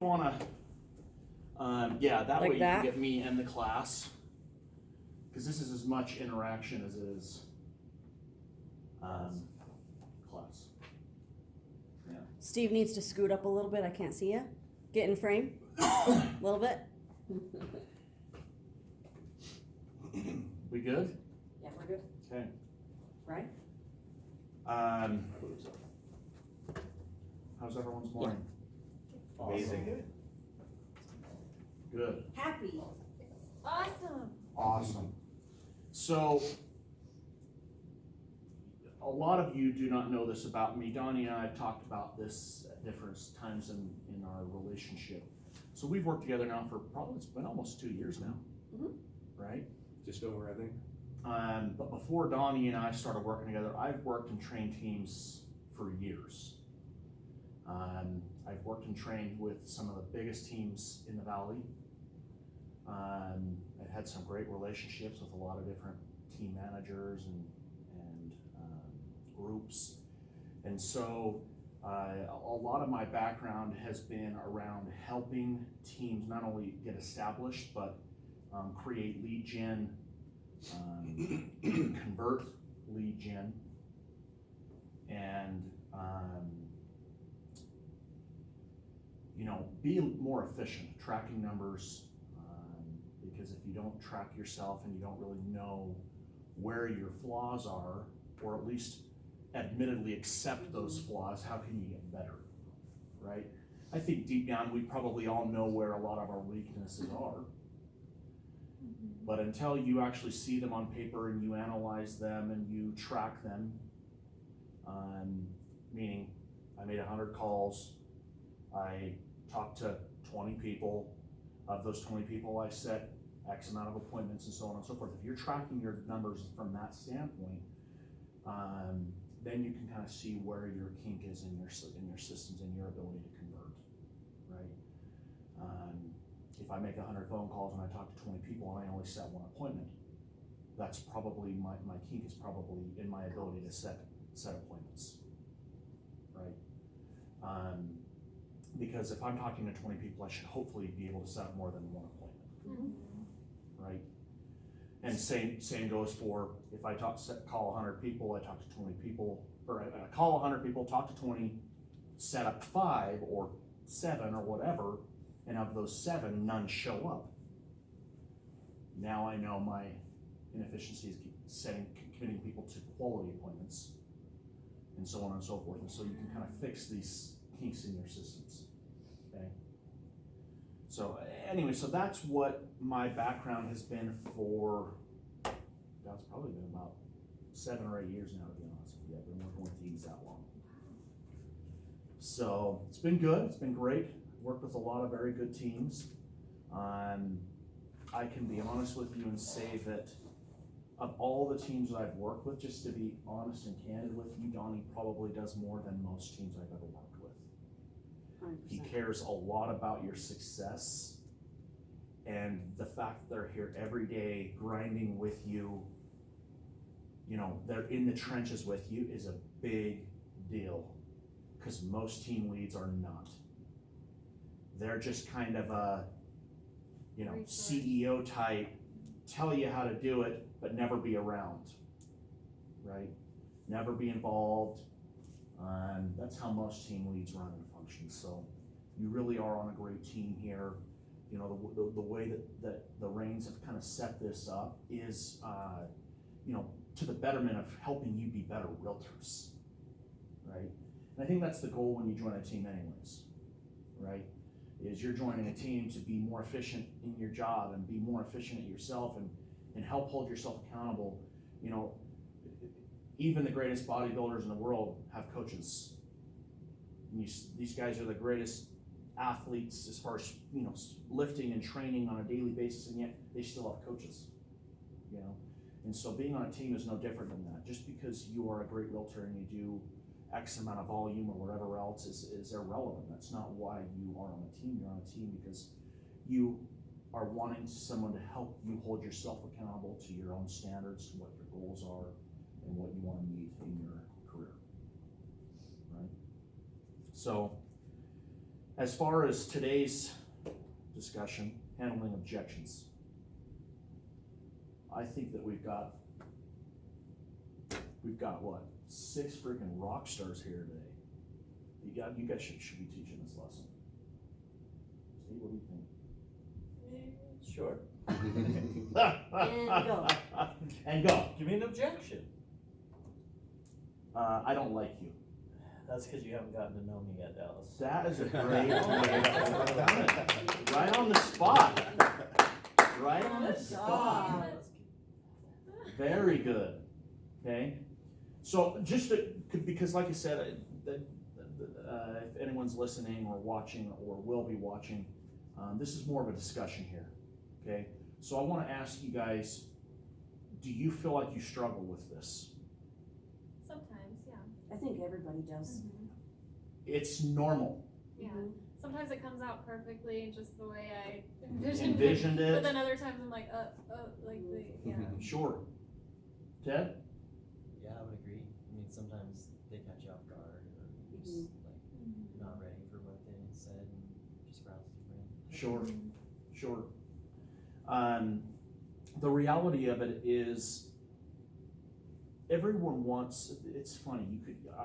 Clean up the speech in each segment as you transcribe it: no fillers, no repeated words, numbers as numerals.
wanna, yeah, that Like way you that? can get me and the class, because this is as much interaction as it is class. Yeah. Steve needs to scoot up a little bit. I can't see you. Get in frame. A little bit. We good? Yeah, we're good. Okay. Right? How's everyone's morning? Amazing. Good. Happy. Awesome. Awesome. So, a lot of you do not know this about me. Donnie and I have talked about this at different times in our relationship. So we've worked together now for probably, it's been almost 2 years now, right? Just over, I think. But before Donnie and I started working together, I've worked and trained teams for years. I've worked and trained with some of the biggest teams in the Valley. I've had some great relationships with a lot of different team managers and groups. And so a lot of my background has been around helping teams not only get established, but create lead gen, convert lead gen, and be more efficient, tracking numbers, because if you don't track yourself and you don't really know where your flaws are, or at least admittedly accept those flaws, how can you get better, right? I think deep down we probably all know where a lot of our weaknesses are, but until you actually see them on paper and you analyze them and you track them, meaning I made 100 calls, I talked to 20 people, of those 20 people I set X amount of appointments and so on and so forth. If you're tracking your numbers from that standpoint, then you can kind of see where your kink is in your systems and your ability to convert, right? If I make 100 phone calls and I talk to 20 people and I only set one appointment, that's probably my kink is probably in my ability to set appointments, right? Because if I'm talking to 20 people, I should hopefully be able to set up more than one appointment, right? And same goes for if I call 100 people, I talk to 20 people, or I call 100 people, talk to 20, set up 5 or 7 or whatever, and of those 7, none show up. Now I know my inefficiency is committing people to quality appointments, and so on and so forth. And so you can kind of fix these kinks in your systems, okay? So anyway, so that's what my background has been for, that's probably been about 7 or 8 years now, to be honest with you. I've been working with teams that long. So it's been good, it's been great. Worked with a lot of very good teams. I can be honest with you and say that of all the teams that I've worked with, just to be honest and candid with you, Donnie probably does more than most teams I've ever worked with. 100%. He cares a lot about your success, and the fact that they're here every day grinding with you, they're in the trenches with you is a big deal, because most team leads are not. They're just kind of a, CEO type, tell you how to do it, but never be around, right? Never be involved. That's how most team leads run and function. So you really are on a great team here. The way that the Reigns have kind of set this up is, to the betterment of helping you be better realtors, right? And I think that's the goal when you join a team anyways, right? Is you're joining a team to be more efficient in your job and be more efficient at yourself and help hold yourself accountable. Even the greatest bodybuilders in the world have coaches. These guys are the greatest athletes as far as lifting and training on a daily basis, and yet they still have coaches. And so being on a team is no different than that. Just because you are a great realtor and you do X amount of volume or whatever else is irrelevant. That's not why you are on a team. You're on a team because you are wanting someone to help you hold yourself accountable to your own standards, to what your goals are, and what you want to meet in your career, right? So As far as today's discussion, handling objections, I think that we've got what, 6 freaking rock stars here today. You guys should be teaching this lesson. Steve, what do you think? Sure. And go. And go. Give me an objection. I don't like you. That's because you haven't gotten to know me yet, Dallas. That is a great way to put it. Right on the spot. Right on the spot. Very good. Okay. So just because, like I said, if anyone's listening or watching or will be watching, this is more of a discussion here. Okay. So I want to ask you guys, do you feel like you struggle with this? Sometimes, yeah. I think everybody does. It's normal. Yeah. Mhm. Sometimes it comes out perfectly, just the way I envisioned Envisioned it. But it. then other times I'm like, like the, yeah. Sure. Ted? Yeah, I would agree. I mean, sometimes they catch you off guard, or you're just like not ready for what they said, and just rouses your brain. Sure. Sure. The reality of it is, everyone wants. It's funny.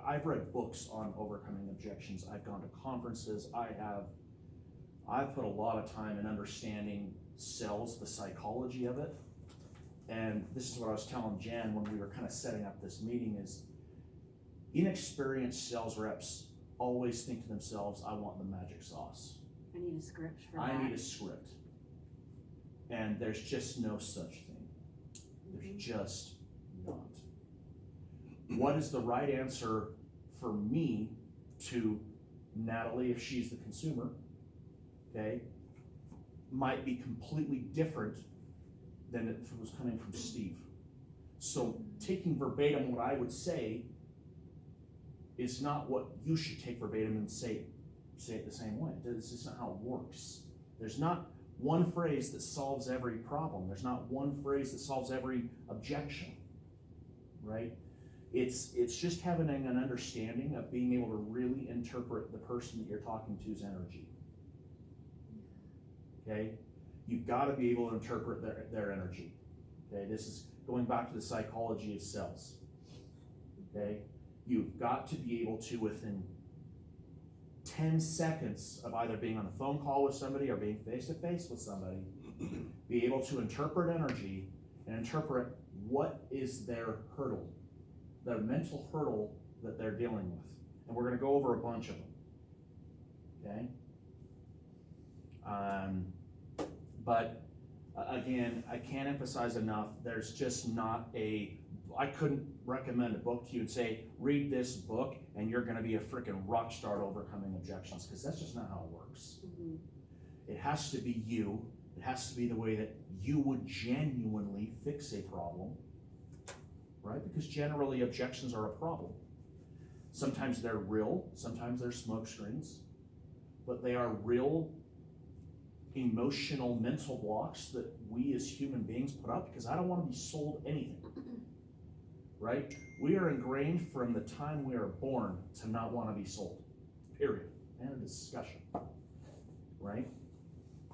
I've read books on overcoming objections. I've gone to conferences. I've put a lot of time in understanding sales, the psychology of it. And this is what I was telling Jan when we were kind of setting up this meeting is, inexperienced sales reps always think to themselves, I want the magic sauce. I need a script for I that. need a script. And there's just no such thing. There's just not. What is the right answer for me to Natalie, if she's the consumer, okay, might be completely different than if it was coming from Steve. So taking verbatim what I would say is not what you should take verbatim and say it the same way. This is not how it works. There's not one phrase that solves every problem. There's not one phrase that solves every objection, right? It's just having an understanding of being able to really interpret the person that you're talking to's energy. Okay? You've got to be able to interpret their energy. Okay? This is going back to the psychology of sales. Okay? You've got to be able to, within 10 seconds of either being on a phone call with somebody or being face-to-face with somebody, be able to interpret energy and interpret what is their hurdle, their mental hurdle that they're dealing with. And we're going to go over a bunch of them. Okay? But again, I can't emphasize enough, there's just not I couldn't recommend a book to you and say, read this book and you're going to be a freaking rock star at overcoming objections, because that's just not how it works. Mhm. It has to be you. It has to be the way that you would genuinely fix a problem, right? Because generally objections are a problem. Sometimes they're real, sometimes they're smoke screens, but they are real emotional mental blocks that we as human beings put up because I don't want to be sold anything, right? We are ingrained from the time we are born to not want to be sold, period. End of discussion, right?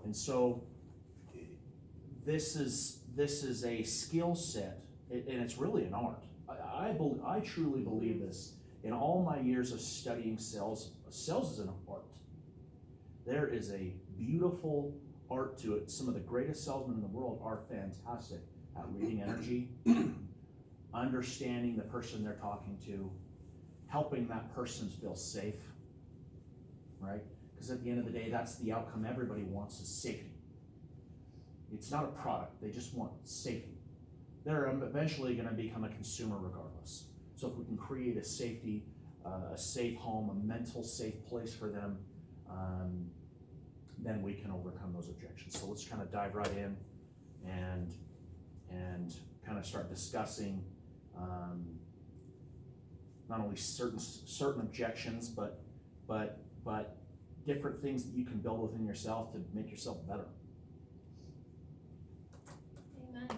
And so this is a skill set, and it's really an art. I truly believe this. In all my years of studying sales is an art. There is a beautiful art to it. Some of the greatest salesmen in the world are fantastic at reading energy, understanding the person they're talking to, helping that person feel safe, right? Because at the end of the day, that's the outcome everybody wants, is safety. It's not a product, they just want safety. They're eventually going to become a consumer regardless. So if we can create a safety, a safe home, a mental safe place for them, then we can overcome those objections. So let's kind of dive right in and kind of start discussing not only certain objections, but different things that you can build within yourself to make yourself better. Amen.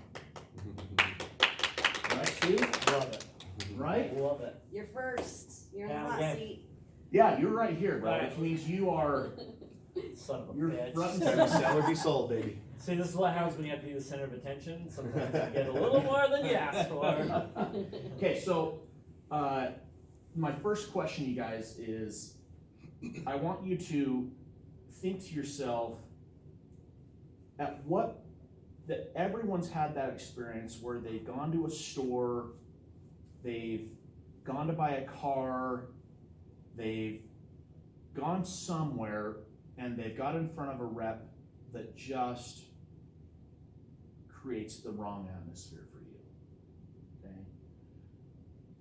Right, Steve? Love it. Right? Love it. You're first. You're in the Yeah, hot okay. seat. Yeah, you're right here, bro, Right. which means you are, Son of a you're bitch. front and Every center. seller be sold, baby. See, this is what happens when you have to be the center of attention. Sometimes you get a little more than you ask for. Okay, so, my first question, you guys, is I want you to think to yourself at what, that everyone's had that experience where they've gone to a store, they've gone to buy a car, they've gone somewhere, and they've got in front of a rep that just creates the wrong atmosphere for you, okay?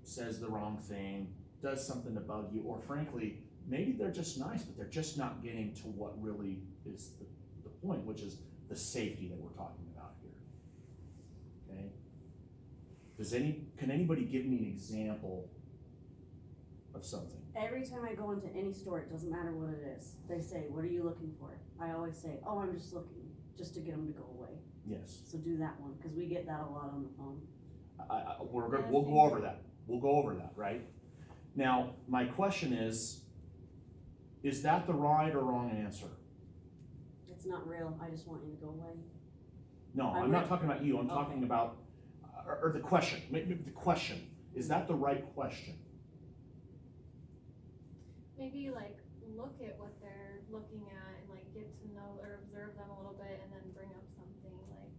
Says the wrong thing, does something to bug you, or frankly, maybe they're just nice, but they're just not getting to what really is the point, which is the safety that we're talking about here, okay? Can anybody give me an example of something? Every time I go into any store, it doesn't matter what it is, they say, what are you looking for? I always say, oh, I'm just looking, just to get them to go away. Yes, So do that one, because we get that a lot on the phone. we'll go over that, right? Now, my question is that the right or wrong answer? It's not real, I just want you to go away. No, I I'm not would- talking about you, I'm Okay. talking about, or the question, maybe the question, is that the right question? Maybe like look at what they're looking at and like get to know or observe them a little bit and then bring up something like,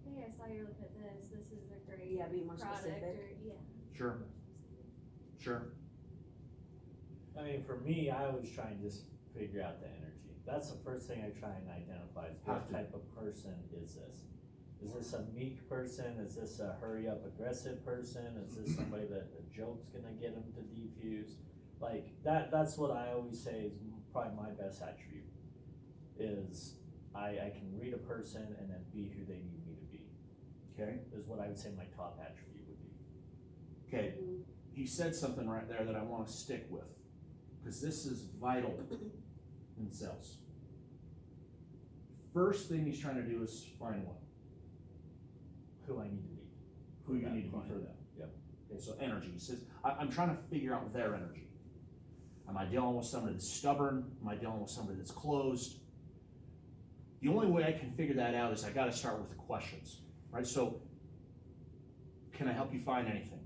hey, I saw you're looking at this, this is a great Yeah, be more product, specific. or, yeah. Sure, sure, I mean, for me, I always try and just figure out the energy. That's the first thing I try and identify is what Have to. type of person is this? Is this a meek person? Is this a hurry up aggressive person? Is this somebody that a joke's gonna get them to defuse? Like, that's what I always say is probably my best attribute, is I can read a person and then be who they need me to be, okay, is what I would say my top attribute would be. okay. He said something right there that I wanna stick with, because this is vital in sales. First thing he's trying to do is find what? Who I need to be. Who you that need to be client. for them. Yep. Okay, so energy, he says, I'm trying to figure out their energy. Am I dealing with somebody that's stubborn? Am I dealing with somebody that's closed? The only way I can figure that out is I gotta start with the questions, right? So, can I help you find anything?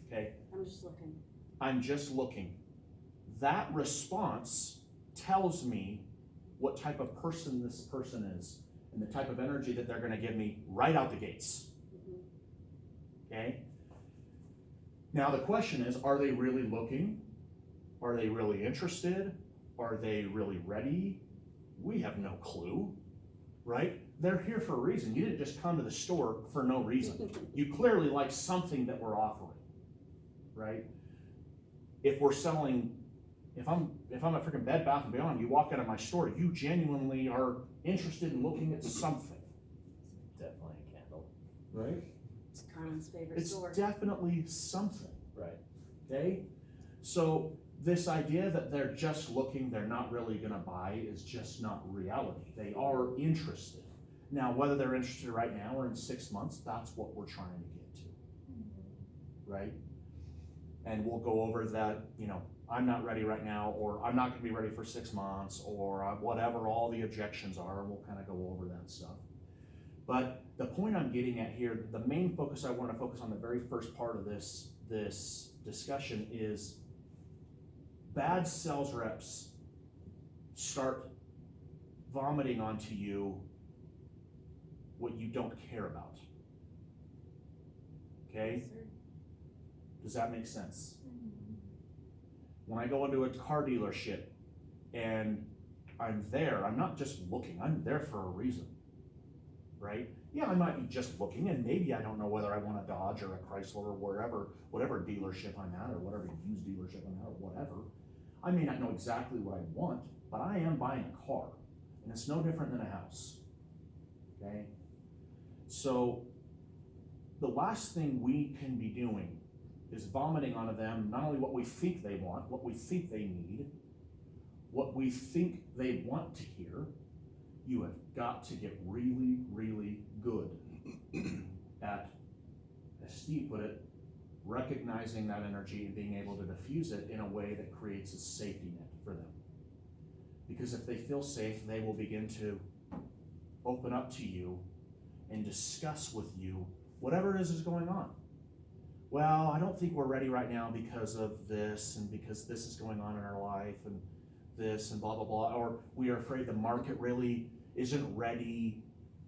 Okay, I'm just looking. I'm just looking. That response tells me what type of person this person is and the type of energy that they're gonna give me right out the gates, okay? Now the question is, are they really looking? Are they really interested? Are they really ready? We have no clue, right? They're here for a reason. You didn't just come to the store for no reason. You clearly like something that we're offering, right? If we're selling, if I'm a freaking Bed Bath & Beyond, you walk out of my store, you genuinely are interested in looking at something, Definitely a candle. right? It's Carmen's favorite It's store. definitely something. Right. Okay, so this idea that they're just looking, they're not really gonna buy is just not reality. They are interested. Now, whether they're interested right now or in 6 months, that's what we're trying to get to, right? And we'll go over that, you know, I'm not ready right now, or I'm not gonna be ready for 6 months, or whatever all the objections are, and we'll kind of go over that stuff. But the point I'm getting at here, the main focus I want to focus on, the very first part of this discussion is bad sales reps start vomiting onto you what you don't care about. Okay? Yes, sir. Does that make sense? When I go into a car dealership and I'm there, I'm not just looking, I'm there for a reason, right? Yeah, I might be just looking, and maybe I don't know whether I want a Dodge or a Chrysler or whatever dealership I'm at, or whatever used dealership I'm at, or whatever. I may not know exactly what I want, but I am buying a car, and it's no different than a house, okay? So the last thing we can be doing is vomiting onto them not only what we think they want, what we think they need, what we think they want to hear. You have got to get really, really good at, as Steve put it, recognizing that energy and being able to diffuse it in a way that creates a safety net for them. Because if they feel safe, they will begin to open up to you and discuss with you whatever it is going on. Well, I don't think we're ready right now because of this, and because this is going on in our life, and this, and blah, blah, blah. Or we are afraid the market really isn't ready.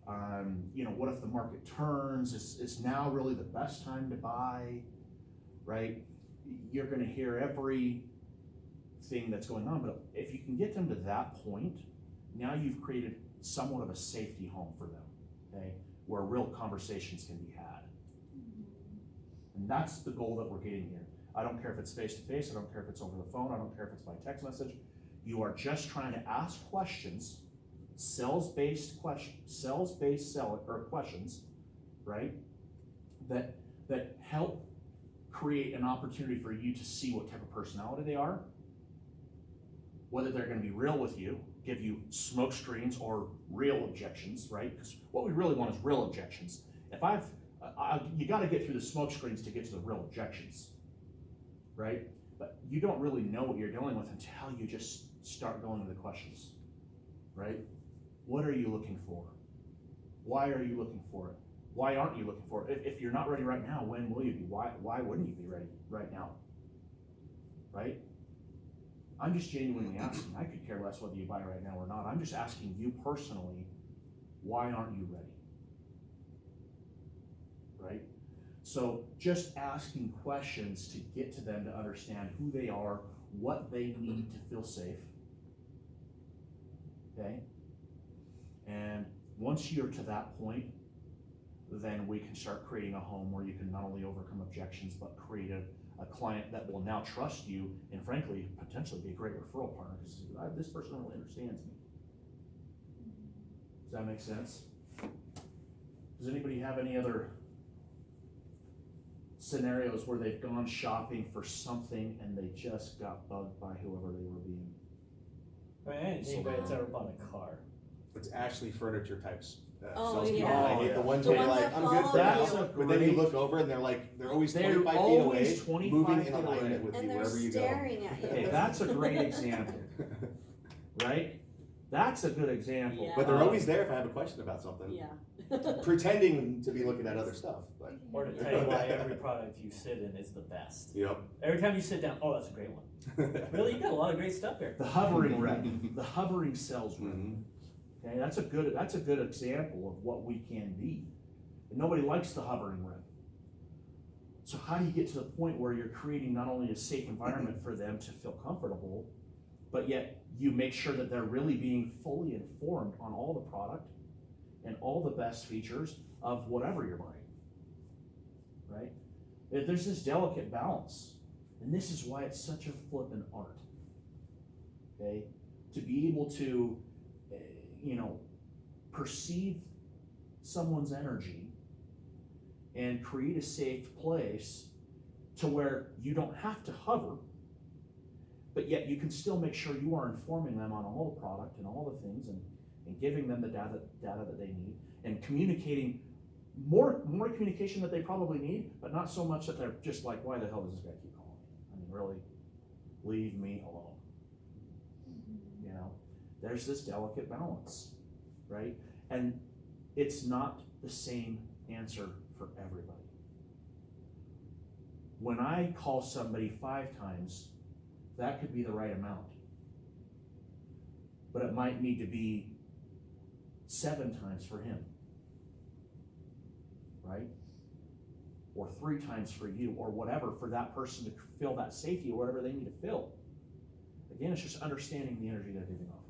What if the market turns? Is now really the best time to buy, right? You're going to hear everything that's going on, but if you can get them to that point, now you've created somewhat of a safety home for them, okay, where real conversations can be had. And that's the goal that we're getting here. I don't care if it's face-to-face, I don't care if it's over the phone, I don't care if it's by text message. You are just trying to ask questions, sales-based questions, right, that help create an opportunity for you to see what type of personality they are, whether they're going to be real with you, give you smoke screens or real objections, right? Because what we really want is real objections. You got to get through the smoke screens to get to the real objections, right? But you don't really know what you're dealing with until you just start going to the questions, right? What are you looking for? Why are you looking for it? Why aren't you looking for it? If you're not ready right now, when will you be? Why wouldn't you be ready right now? Right? I'm just genuinely asking. I could care less whether you buy right now or not. I'm just asking you personally, why aren't you ready? Right? So just asking questions to get to them to understand who they are, what they need to feel safe. Okay? And once you're to that point, then we can start creating a home where you can not only overcome objections, but create a client that will now trust you and frankly, potentially be a great referral partner because this person really understands me. Does that make sense? Does anybody have any other scenarios where they've gone shopping for something and they just got bugged by whoever they were being? Anybody that's ever bought a car. It's Ashley furniture types. Oh, Salespeople. yeah. I hate the ones The where you're ones like, that I'm good for follow now, you. but then you look over and they're always 25 feet always away, 25 moving feet in alignment away. with you And they're wherever you go. staring at you. Okay, that's a great example, right? That's a good example. Yeah. But they're always there if I have a question about something. Yeah. Pretending to be looking at other stuff, but. Or to tell you why every product you sit in is the best. Yep. Every time you sit down, oh, that's a great one. Really, you got a lot of great stuff here. The hovering rep, the hovering sales rep. Mhm. Okay, that's a good example of what we can be. And nobody likes the hovering rep. So how do you get to the point where you're creating not only a safe environment for them to feel comfortable, but yet you make sure that they're really being fully informed on all the product and all the best features of whatever you're buying, right? There's this delicate balance, and this is why it's such a flippin' art, okay? To be able to, perceive someone's energy and create a safe place to where you don't have to hover, but yet you can still make sure you are informing them on all the product and all the things and giving them the data that they need and communicating more communication that they probably need, but not so much that they're just like, why the hell does this guy keep calling me? I mean, really, leave me alone. There's this delicate balance, right? And it's not the same answer for everybody. When I call somebody 5 times, that could be the right amount. But it might need to be 7 times for him, right? Or 3 times for you, or whatever, for that person to feel that safety or whatever they need to feel. Again, it's just understanding the energy they're giving off.